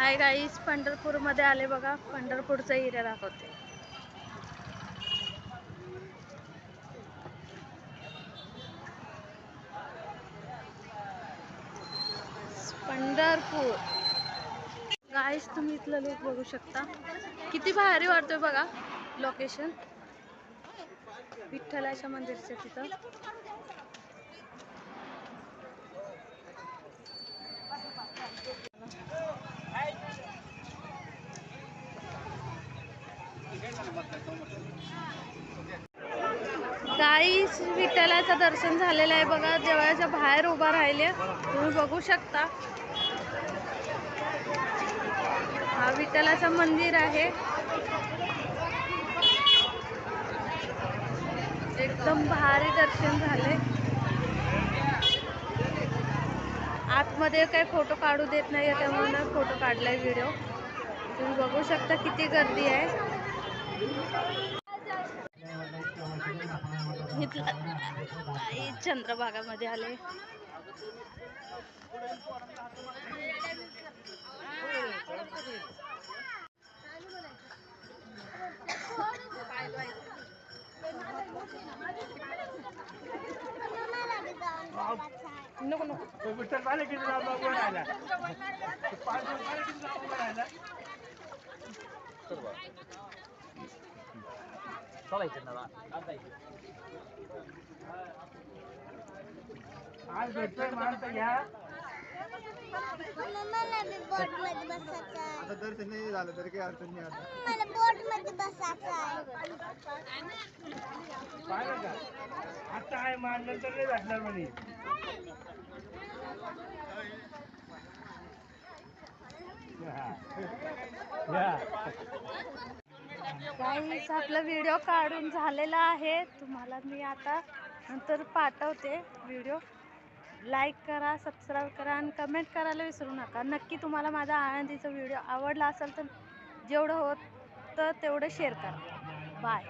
Hi guys, पंढरपूरमध्ये आले बघा. पंढरपूरचा एरिया दाखवते. पंढरपूर गाईस, तुम्ही इथलं लोक बघू शकता. किती भारी वाटतोय बघा लोकेशन. विठ्ठलाच्या मंदिरच्या तिथं गाईस, विठ्ठलाचं दर्शन झालेलं आहे बघा. देवळाच्या बाहेर उभा राहिले, तुम्ही बघू शकता. हा विठ्ठलाचं मंदिर आहे. एकदम भारी दर्शन झाले. आतमध्ये काही फोटो काढू देत नाही, त्यामुळे फोटो काढलाय व्हिडिओ. तुम्ही बघू शकता किती गर्दी आहे. चंद्रभागामध्ये आले. नको नको आज भेटतोय माणसं घ्या. आता दर्शन नाही झालं तरी काही अडचण नाही. आता बोट मध्ये बसायचं आहे. आता आहे मान, नंतर नाही भेटणार म्हणे. गाईस, आपला व्हिडिओ काढून झालेला आहे. तुम्हाला मी आता नंतर पाठवते व्हिडिओ. लाईक करा, सबस्क्राईब करा आणि कमेंट करायला विसरू नका. नक्की तुम्हाला माझा आनंदीचा व्हिडिओ आवडला असेल तर जेवढं होतं तेवढं शेअर करा. बाय.